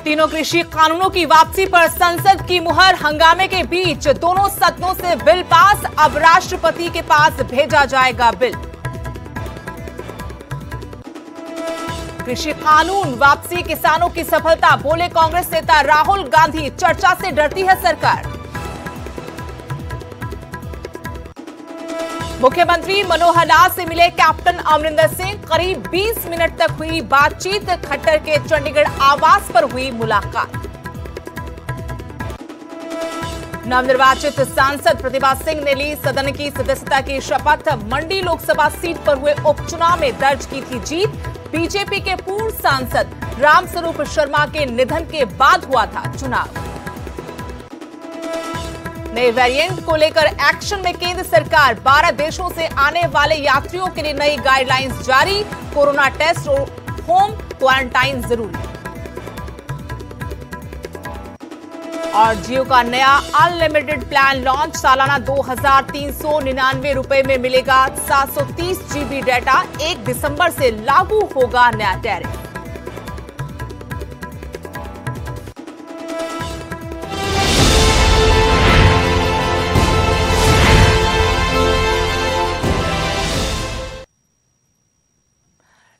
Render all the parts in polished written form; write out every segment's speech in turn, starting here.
तीनों कृषि कानूनों की वापसी पर संसद की मुहर। हंगामे के बीच दोनों सदनों से बिल पास। अब राष्ट्रपति के पास भेजा जाएगा बिल। कृषि कानून वापसी किसानों की सफलता, बोले कांग्रेस नेता राहुल गांधी। चर्चा से डरती है सरकार। मुख्यमंत्री मनोहर लाल से मिले कैप्टन अमरिंदर सिंह। करीब 20 मिनट तक हुई बातचीत। खट्टर के चंडीगढ़ आवास पर हुई मुलाकात। नवनिर्वाचित सांसद प्रतिभा सिंह ने ली सदन की सदस्यता की शपथ। मंडी लोकसभा सीट पर हुए उपचुनाव में दर्ज की थी जीत। बीजेपी के पूर्व सांसद रामस्वरूप शर्मा के निधन के बाद हुआ था चुनाव। नए वेरिएंट को लेकर एक्शन में केंद्र सरकार। 12 देशों से आने वाले यात्रियों के लिए नई गाइडलाइंस जारी। कोरोना टेस्ट और होम क्वारंटाइन जरूरी। और जियो का नया अनलिमिटेड प्लान लॉन्च। सालाना 2399 रुपए में मिलेगा 730 GB डेटा। 1 दिसंबर से लागू होगा नया टैरिफ।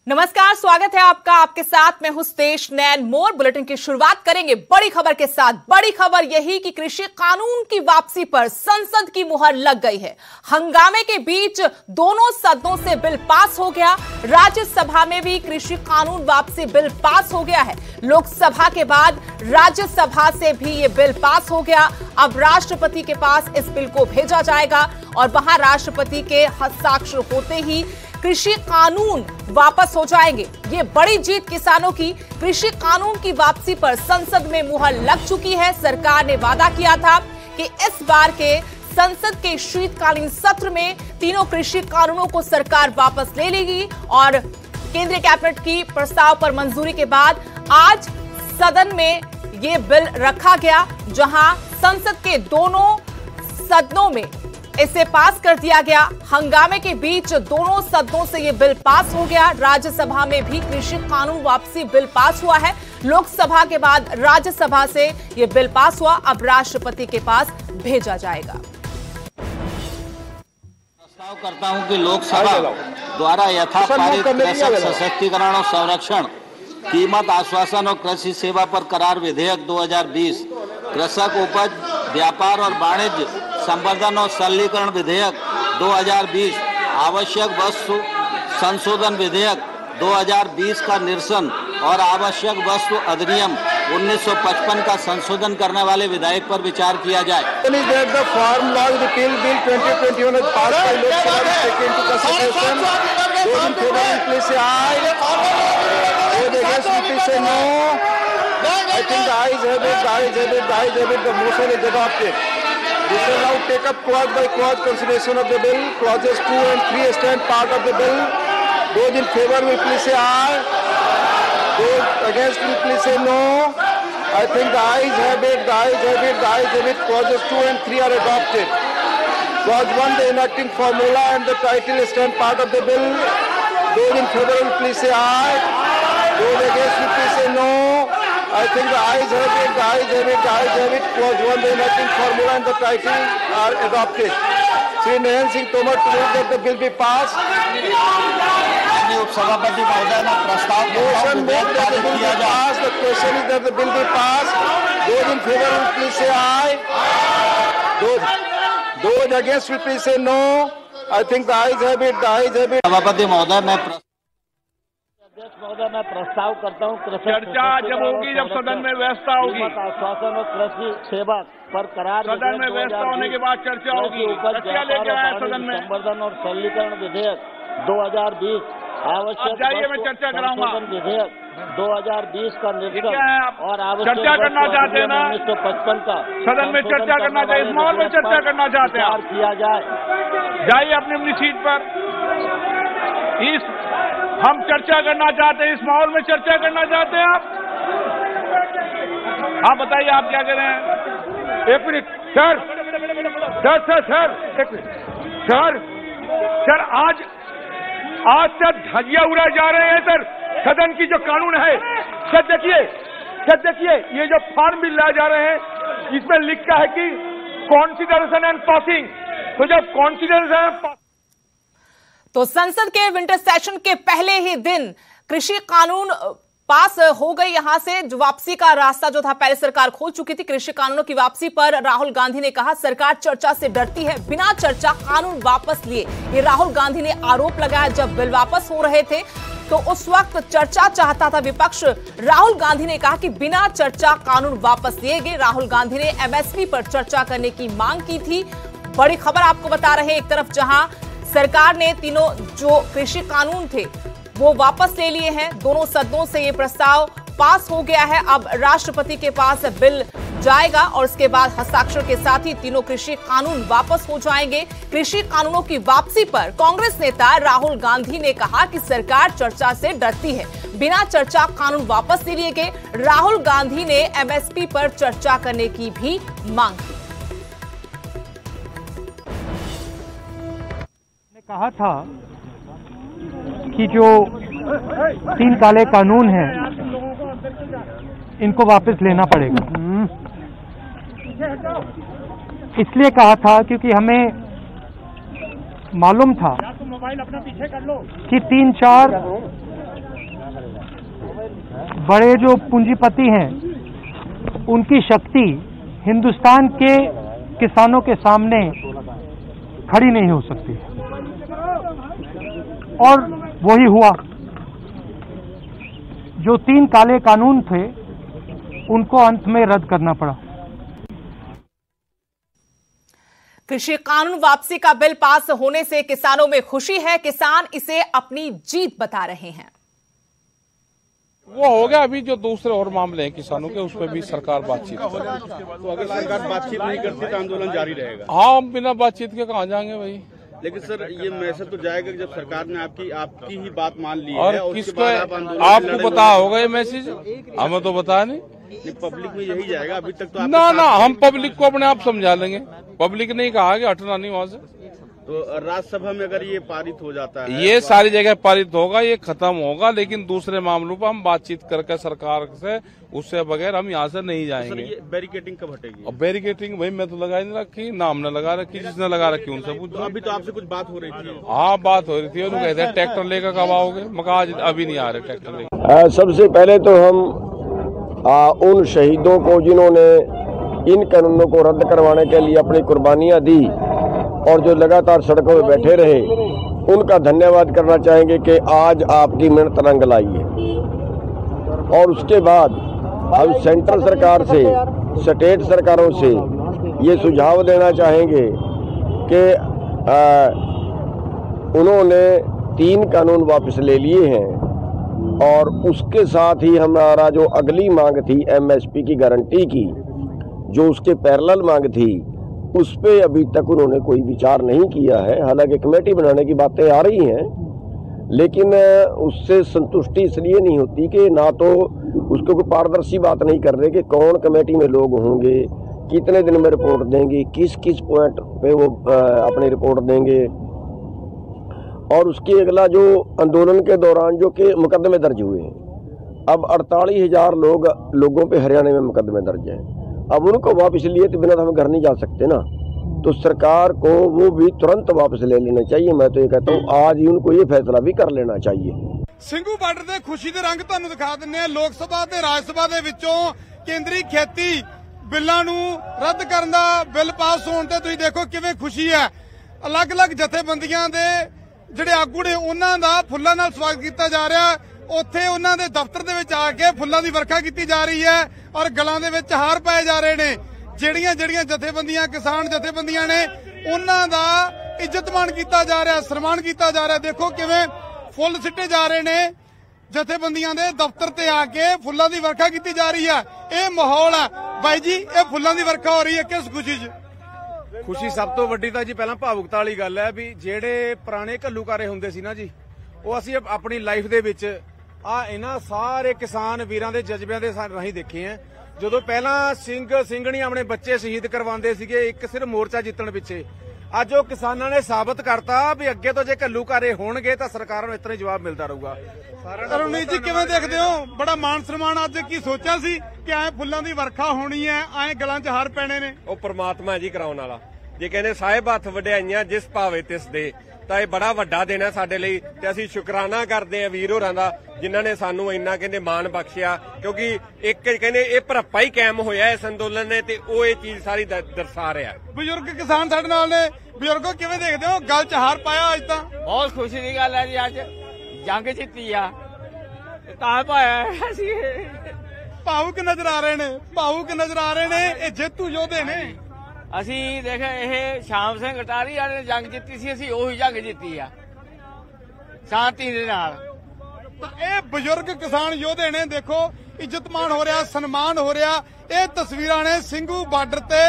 नमस्कार, स्वागत है आपका। आपके साथ मैं हूं तेज नैन मोर। बुलेटिन की शुरुआत करेंगे बड़ी खबर के साथ। बड़ी खबर यही कि कृषि कानून की वापसी पर संसद की मुहर लग गई है। हंगामे के बीच दोनों सदनों से बिल पास हो गया। राज्यसभा में भी कृषि कानून वापसी बिल पास हो गया है। लोकसभा के बाद राज्यसभा से भी ये बिल पास हो गया। अब राष्ट्रपति के पास इस बिल को भेजा जाएगा और वहां राष्ट्रपति के हस्ताक्षर होते ही कृषि कानून वापस हो जाएंगे। ये बड़ी जीत किसानों की। कृषि कानून की वापसी पर संसद में मुहर लग चुकी है। सरकार ने वादा किया था कि इस बार के संसद के शीतकालीन सत्र में तीनों कृषि कानूनों को सरकार वापस ले लेगी। और केंद्रीय कैबिनेट की प्रस्ताव पर मंजूरी के बाद आज सदन में ये बिल रखा गया, जहां संसद के दोनों सदनों में इसे पास कर दिया गया। हंगामे के बीच दोनों सदनों से यह बिल पास हो गया। राज्यसभा में भी कृषि कानून वापसी बिल पास हुआ है। लोकसभा के बाद राज्यसभा से यह बिल पास हुआ। अब राष्ट्रपति के पास भेजा जाएगा। प्रस्ताव करता हूं कि लोकसभा द्वारा यथापारित कृषक सशक्तिकरण और संरक्षण, कीमत आश्वासन और कृषि सेवा पर करार विधेयक 2020, कृषक उपज व्यापार और वाणिज्य संवर्धन और सरलीकरण विधेयक 2020, आवश्यक वस्तु संशोधन विधेयक 2020 का निरसन और आवश्यक वस्तु अधिनियम 1955 का संशोधन करने वाले विधेयक पर विचार किया जाए। We shall now take up clause by clause consideration of the bill. Clauses 2 and 3 stand part of the bill. Those in favor will please say aye. Those against will please say no. I think the ayes have it, the ayes have it, the ayes have it. Clauses 2 and 3 are adopted. Clause 1, the enacting formula and the title stand part of the bill. Those in favor will please say aye. Those against will please say no. I think the ayes have it, the ayes have it, the ayes have it. Clause 1, the enacting formula and the title are adopted. Shri Nayan Singh Tomar to move that the bill be passed. उपसभापति महोदय ने प्रस्ताव Motion made that the bill be passed. The question is that the bill be passed. Those in favor will please say aye. Those against will please say no. I think the ayes have it, the ayes have it. सभापति महोदय मैं महोदय मैं प्रस्ताव करता हूँ चर्चा जब होगी, जब सदन में व्यवस्था होगी, आश्वासन और कृषि सेवा पर करार सदन में व्यवस्था होने के बाद चर्चा होगी। क्या लेके आया सदन में? संवर्धन और सरलीकरण विधेयक 2020, आवश्यक मैं चर्चा कराऊंगा। विधेयक 2020 का निरसन और आवश्यक चर्चा करना चाहते हैं ना 1955 का सदन में चर्चा करना चाहिए। इस माहौल में चर्चा करना चाहते हैं किया जाए। जाइए अपनी अपनी सीट पर। हम चर्चा करना चाहते हैं, इस माहौल में चर्चा करना चाहते हैं आप बताइए आप क्या कह रहे हैं? एक मिनट सर, एक मिनट सर, आज तक धजिया उड़ाए जा रहे हैं सर। सदन की जो कानून है सर, देखिए अच्छा देखिए, ये जो फार्म बिल लाए जा रहे हैं इसमें लिखा है कि कॉन्सिडरेशन एंड पासिंग। तो जब कॉन्सिडरेशन तो संसद के विंटर सेशन के पहले ही दिन कृषि कानून पास हो गई। यहां से जो वापसी का रास्ता जो था पहले सरकार खोल चुकी थी। कृषि कानूनों की वापसी पर राहुल गांधी ने कहा सरकार चर्चा से डरती है, बिना चर्चा कानून वापस लिए। ये राहुल गांधी ने आरोप लगाया। जब बिल वापस हो रहे थे तो उस वक्त चर्चा चाहता था विपक्ष। राहुल गांधी ने कहा कि बिना चर्चा कानून वापस लिए गए। राहुल गांधी ने एमएसपी पर चर्चा करने की मांग की थी। बड़ी खबर आपको बता रहे हैं, एक तरफ जहां सरकार ने तीनों जो कृषि कानून थे वो वापस ले लिए हैं, दोनों सदनों से ये प्रस्ताव पास हो गया है। अब राष्ट्रपति के पास बिल जाएगा और उसके बाद हस्ताक्षर के साथ ही तीनों कृषि कानून वापस हो जाएंगे। कृषि कानूनों की वापसी पर कांग्रेस नेता राहुल गांधी ने कहा कि सरकार चर्चा से डरती है, बिना चर्चा कानून वापस ले लिए गए। राहुल गांधी ने एमएसपी पर चर्चा करने की भी मांग की। कहा था कि जो 3 काले कानून हैं इनको वापस लेना पड़ेगा। इसलिए कहा था क्योंकि हमें मालूम था कि 3-4 बड़े जो पूंजीपति हैं उनकी शक्ति हिंदुस्तान के किसानों के सामने खड़ी नहीं हो सकती है। और वही हुआ। जो 3 काले कानून थे उनको अंत में रद्द करना पड़ा। कृषि कानून वापसी का बिल पास होने से किसानों में खुशी है। किसान इसे अपनी जीत बता रहे हैं। वो हो गया। अभी जो दूसरे और मामले हैं किसानों के, उसमें भी सरकार बातचीत करे। तो अगर सरकार बातचीत नहीं करती तो आंदोलन जारी रहेगा? हाँ, बिना बातचीत के कहाँ जाएंगे भाई। लेकिन सर ये मैसेज तो जाएगा कि जब सरकार ने आपकी ही बात मान ली और है और किसको आपको पता होगा ये मैसेज? हमें तो बताया नहीं। पब्लिक में यही जाएगा। अभी तक तो ना हम पब्लिक को अपने आप समझा लेंगे। पब्लिक ने कहा कि हटना नहीं वहां से। तो राज्यसभा में अगर ये पारित हो जाता है, ये सारी जगह पारित होगा, ये खत्म होगा। लेकिन दूसरे मामलों पर हम बातचीत करके सरकार से, उससे बगैर हम यहाँ से नहीं जाएंगे। तो ये बैरिकेटिंग कब हटेगी? और बैरिकेटिंग भाई मैं तो लगा नहीं रखी, ना हमने लगा रखी, जिसने लगा रखी उनसे पूछ। तो अभी तो आपसे कुछ बात हो रही थी? हाँ, बात हो रही थी। उन्होंने कहते हैं ट्रैक्टर लेकर कब आओगे? मैं कहा अभी नहीं आ रहे ट्रैक्टर लेकर। सबसे पहले तो हम उन शहीदों को जिन्होंने इन कानूनों को रद्द करवाने के लिए अपनी कुर्बानियां दी और जो लगातार सड़कों में बैठे रहे, उनका धन्यवाद करना चाहेंगे कि आज आपकी मेहनत रंग लाई है। और उसके बाद हम सेंट्रल सरकार से, स्टेट सरकारों से ये सुझाव देना चाहेंगे कि उन्होंने 3 कानून वापस ले लिए हैं और उसके साथ ही हमारा जो अगली मांग थी एमएसपी की गारंटी की, जो उसके पैरेलल मांग थी, उस पे अभी तक उन्होंने कोई विचार नहीं किया है। हालांकि कमेटी बनाने की बातें आ रही हैं, लेकिन उससे संतुष्टि इसलिए नहीं होती कि ना तो उसको कोई पारदर्शी बात नहीं कर रहे कि कौन कमेटी में लोग होंगे, कितने दिन में रिपोर्ट देंगे, किस किस पॉइंट पे वो अपनी रिपोर्ट देंगे। और उसके अगला जो आंदोलन के दौरान जो कि मुकदमे दर्ज हुए हैं, अब 48,000 लोगों पे हरियाणा में मुकदमे दर्ज हैं। अब उनको वापस लिए तो बिना तो हम घर नहीं जा सकते ना, तो सरकार को वो भी तुरंत वापस ले लेना चाहिए। मैं तो ये कहता हूँ आज ही उनको ये फैसला भी कर लेना चाहिए। ਸਿੰਘੂ ਬਾਰਡਰ ਦੇ ਖੁਸ਼ੀ ਦੇ ਰੰਗ ਤੁਹਾਨੂੰ ਦਿਖਾ ਦਿੰਨੇ ਆ। ਲੋਕ ਸਭਾ ਤੇ ਰਾਜ ਸਭਾ ਦੇ ਵਿੱਚੋਂ ਕੇਂਦਰੀ ਖੇਤੀ ਬਿੱਲਾਂ ਨੂੰ ਰੱਦ ਕਰਨ ਦਾ ਬਿੱਲ ਪਾਸ ਹੋਣ ਤੇ ਤੁਸੀਂ ਦੇਖੋ ਕਿਵੇਂ ਖੁਸ਼ੀ ਹੈ। ਅਲੱਗ-ਅਲੱਗ ਜਥੇਬੰਦੀਆਂ ਦੇ ਜਿਹੜੇ ਆਗੂ ਨੇ ਉਹਨਾਂ ਦਾ ਫੁੱਲਾਂ ਨਾਲ ਸਵਾਗਤ ਕੀਤਾ ਜਾ ਰਿਹਾ। ਉੱਥੇ ਉਹਨਾਂ ਦੇ ਦਫ਼ਤਰ ਦੇ ਵਿੱਚ ਆ ਕੇ ਫੁੱਲਾਂ ਦੀ ਵਰਖਾ ਕੀਤੀ ਜਾ ਰਹੀ ਹੈ ਔਰ ਗਲਾਂ ਦੇ ਵਿੱਚ ਹਾਰ ਪਾਏ ਜਾ ਰਹੇ ਨੇ। ਜਿਹੜੀਆਂ ਜਥੇਬੰਦੀਆਂ ਕਿਸਾਨ ਜਥੇਬੰਦੀਆਂ ਨੇ ਉਹਨਾਂ ਦਾ ਇੱਜ਼ਤ ਮਾਣ ਕੀਤਾ ਜਾ ਰਿਹਾ, ਸਨਮਾਨ ਕੀਤਾ ਜਾ ਰਿਹਾ। ਦੇਖੋ ਕਿਵੇਂ ਫੁੱਲ ਸਿੱਟੇ ਜਾ ਰਹੇ ਨੇ। ਜਥੇਬੰਦੀਆਂ ਦੇ ਦਫ਼ਤਰ ਤੇ ਆ ਕੇ ਫੁੱਲਾਂ ਦੀ ਵਰਖਾ ਕੀਤੀ ਜਾ ਰਹੀ ਹੈ। ਇਹ ਮਾਹੌਲ ਹੈ ਬਾਈ ਜੀ, ਇਹ ਫੁੱਲਾਂ ਦੀ ਵਰਖਾ ਹੋ ਰਹੀ ਹੈ ਕਿਸ ਖੁਸ਼ੀ 'ਚ? ਖੁਸ਼ੀ ਸਭ ਤੋਂ ਵੱਡੀ ਤਾਂ ਜੀ ਪਹਿਲਾਂ ਭਾਵੁਕਤਾ ਵਾਲੀ ਗੱਲ ਹੈ ਵੀ ਜਿਹੜੇ ਪੁਰਾਣੇ ਘੱਲੂਕਾਰੇ ਹੁੰਦੇ ਸੀ ਨਾ ਜੀ, ਉਹ ਅਸੀਂ ਆਪਣੀ ਲਾਈਫ ਦੇ ਵਿੱਚ ਇਹਨਾਂ ਸਾਰੇ ਕਿਸਾਨ ਵੀਰਾਂ ਦੇ ਜਜ਼ਬਿਆਂ ਦੇ ਰਾਹੀਂ ਦੇਖੇ ਆ। ਜਦੋਂ ਪਹਿਲਾਂ ਸਿੰਘਣੀ ਆਪਣੇ ਬੱਚੇ ਸ਼ਹੀਦ ਕਰਵਾਉਂਦੇ ਸੀਗੇ ਇੱਕ ਸਿਰਫ ਮੋਰਚਾ ਜਿੱਤਣ ਪਿੱਛੇ, ਅੱਜ ਉਹ ਕਿਸਾਨਾਂ ਨੇ ਸਾਬਤ ਕਰਤਾ ਵੀ ਅੱਗੇ ਤੋਂ ਜੇ ਘੱਲੂਘਾਰੇ ਹੋਣਗੇ ਤਾਂ ਸਰਕਾਰਾਂ ਨੂੰ ਇਤਨਾ ਹੀ ਜਵਾਬ ਮਿਲਦਾ ਰਹੂਗਾ। ਰਣਜੀਤ ਜੀ ਕਿਵੇਂ ਦੇਖਦੇ ਹੋ, ਬੜਾ ਮਾਨ ਸਨਮਾਨ ਅੱਜ ਕੀ ਸੋਚਿਆ ਸੀ ਕਿ ਐ ਫੁੱਲਾਂ ਦੀ ਵਰਖਾ ਹੋਣੀ ਹੈ, ਐ ਗਲਾਂ 'ਚ ਹਾਰ ਪੈਣੇ ਨੇ? ਉਹ ਪ੍ਰਮਾਤਮਾ ਜੀ ਕਰਾਉਣ ਵਾਲਾ, ਜੇ ਕਹਿੰਦੇ ਸਾਹਿਬ ਹੱਥ ਵਡਿਆਈਆਂ ਜਿਸ ਭਾਵੇ ਤਿਸ ਦੇ, ਤਾਂ ਇਹ ਬੜਾ ਵੱਡਾ ਦਿਨ ਹੈ ਸਾਡੇ ਲਈ ਤੇ ਅਸੀਂ ਸ਼ੁਕਰਾਨਾ ਕਰਦੇ ਹਾਂ ਵੀਰ ਹੋਰਾਂ ਦਾ ਜਿਨ੍ਹਾਂ ਨੇ ਸਾਨੂੰ ਇੰਨਾ ਕਹਿੰਦੇ ਮਾਣ ਬਖਸ਼ਿਆ, ਕਿਉਂਕਿ ਇੱਕ ਕਹਿੰਦੇ ਇਹ ਭਰਪਾ ਹੀ ਕਾਇਮ ਹੋਇਆ ਇਸ ਅੰਦੋਲਨ ਨੇ ਤੇ ਉਹ ਇਹ ਚੀਜ਼ ਸਾਰੀ ਦਰਸਾ ਰਿਹਾ। ਬਜ਼ੁਰਗ ਕਿਸਾਨ ਸਾਡੇ ਨਾਲ ਨੇ, ਬਜ਼ੁਰਗੋ ਕਿਵੇਂ ਦੇਖਦੇ ਹੋ, ਗਲ 'ਚ ਹਾਰ ਪਾਇਆ ਅੱਜ ਤਾਂ? ਬਹੁਤ ਖੁਸ਼ੀ ਦੀ ਗੱਲ ਹੈ ਜੀ, ਅੱਜ ਜੰਗ ਜਿੱਤੀ ਆ ਤਾਂ ਪਾਇਆ ਅਸੀਂ। ਭਾਵੁਕ ਨਜ਼ਰ ਆ ਰਹੇ ਨੇ, ਭਾਵੁਕ ਨਜ਼ਰ ਆ ਰਹੇ ਨੇ, ਇਹ ਜੇਤੂ ਯੋਧੇ ਨੇ। ਅਸੀਂ ਦੇਖ ਇਹ ਸ਼ਾਮ ਸਿੰਘ ਅਟਾਰੀ ਵਾਲੇ ਨੇ ਜੰਗ ਜਿੱਤੀ ਸੀ, ਅਸੀਂ ਉਹੀ ਜੰਗ ਜਿੱਤੀ ਆ ਸ਼ਾਂਤੀ ਦੇ ਨਾਲ। ਤਾਂ ਇਹ ਬਜ਼ੁਰਗ ਕਿਸਾਨ ਯੋਧੇ ਨੇ, ਦੇਖੋ ਇੱਜ਼ਤ ਮਾਣ ਹੋ ਰਿਹਾ, ਸਨਮਾਨ ਹੋ ਰਿਹਾ। ਇਹ ਤਸਵੀਰਾਂ ਨੇ ਸਿੰਘੂ ਬਾਰਡਰ ਤੇ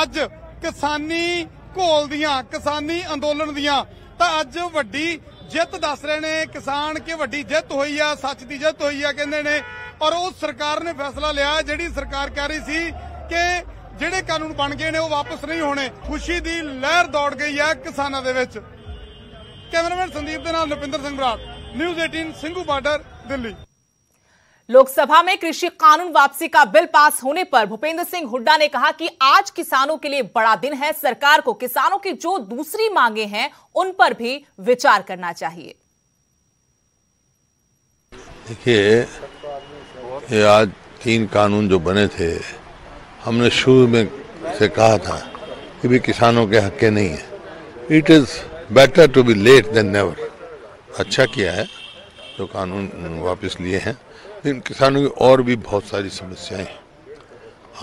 ਅੱਜ ਕਿਸਾਨੀ ਘੋਲ ਦੀਆਂ, ਕਿਸਾਨੀ ਅੰਦੋਲਨ ਦੀਆਂ। ਤਾਂ ਅੱਜ ਵੱਡੀ ਜਿੱਤ ਦੱਸ ਰਹੇ ਨੇ ਕਿਸਾਨ ਕਿ ਵੱਡੀ ਜਿੱਤ ਹੋਈ ਆ, ਸੱਚ ਦੀ ਜਿੱਤ ਹੋਈ ਆ ਕਹਿੰਦੇ ਨੇ। ਔਰ ਉਹ ਸਰਕਾਰ ਨੇ ਫੈਸਲਾ ਲਿਆ, ਜਿਹੜੀ ਸਰਕਾਰ ਕਹਿ ਰਹੀ ਸੀ ਕਿ ਜਿਹੜੇ ਕਾਨੂੰਨ ਬਣ ਗਏ ਨੇ ਉਹ ਵਾਪਸ ਨਹੀਂ ਹੋਣੇ। ਖੁਸ਼ੀ ਦੀ ਲਹਿਰ ਦੌੜ ਗਈ ਹੈ ਕਿਸਾਨਾਂ ਦੇ ਵਿੱਚ। कैमरामैन संदीप के नाल नृपिंदर सिंह बराड़, न्यूज़ 18 सिंघू बॉर्डर, दिल्ली। लोकसभा में कृषि कानून वापसी का बिल पास होने पर भूपेंद्र सिंह हुड्डा ने कहा कि आज किसानों के लिए बड़ा दिन है। सरकार को किसानों की जो दूसरी मांगे हैं उन पर भी विचार करना चाहिए। देखिए, ये आज 3 कानून जो बने थे, हमने शुरू में से कहा था कि भी किसानों के हक के नहीं है। It is better to be late than never. अच्छा किया है जो कानून वापस लिए हैं, लेकिन किसानों की और भी बहुत सारी समस्याएं हैं।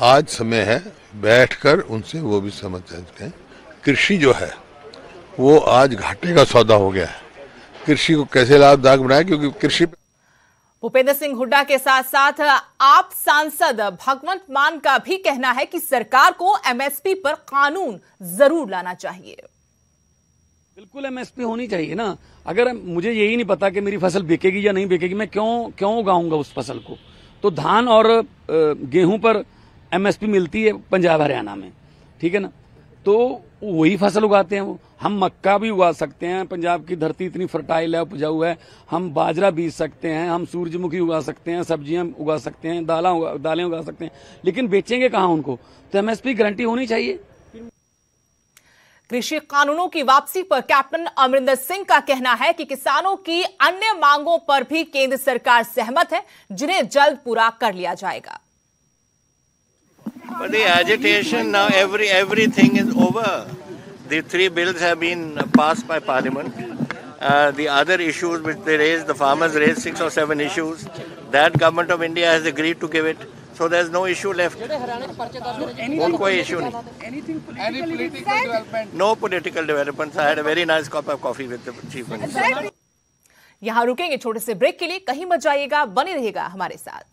आज समय है बैठकर उनसे वो भी समझ सकते हैं। कृषि जो है वो आज घाटे का सौदा हो गया है। कृषि को कैसे लाभदायक बनाए, क्योंकि कृषि। भूपेंद्र सिंह हुड्डा के साथ साथ आप सांसद भगवंत मान का भी कहना है कि सरकार को एमएसपी पर कानून जरूर लाना चाहिए। बिल्कुल एमएसपी होनी चाहिए ना। अगर मुझे यही नहीं पता कि मेरी फसल बिकेगी या नहीं बिकेगी, मैं क्यों उगाऊंगा उस फसल को। तो धान और गेहूं पर एमएसपी मिलती है पंजाब हरियाणा में, ठीक है ना, तो वही फसल उगाते हैं वो। हम मक्का भी उगा सकते हैं, पंजाब की धरती इतनी फर्टाइल है, उपजाऊ है। हम बाजरा बीज सकते हैं, हम सूरजमुखी उगा सकते हैं, सब्जियां उगा सकते हैं, दालें उगा सकते हैं, लेकिन बेचेंगे कहाँ उनको? तो एमएसपी गारंटी होनी चाहिए। कृषि कानूनों की वापसी पर कैप्टन अमरिंदर सिंह का कहना है कि किसानों की अन्य मांगों पर भी केंद्र सरकार सहमत है, जिन्हें जल्द पूरा कर लिया जाएगा। But the agitation now, everything is over. The 3 bills have been passed by Parliament. The other issues which they raised, the farmers raised 6 or 7 issues. That Government of India has agreed to give it. So there's no issue left. कोई issue नहीं. Any political development? No political developments. I had a very nice cup of coffee with the Chief Minister. यहां रुकेंगे छोटे से break के लिए, कहीं मत जाइएगा, बने रहिएगा हमारे साथ।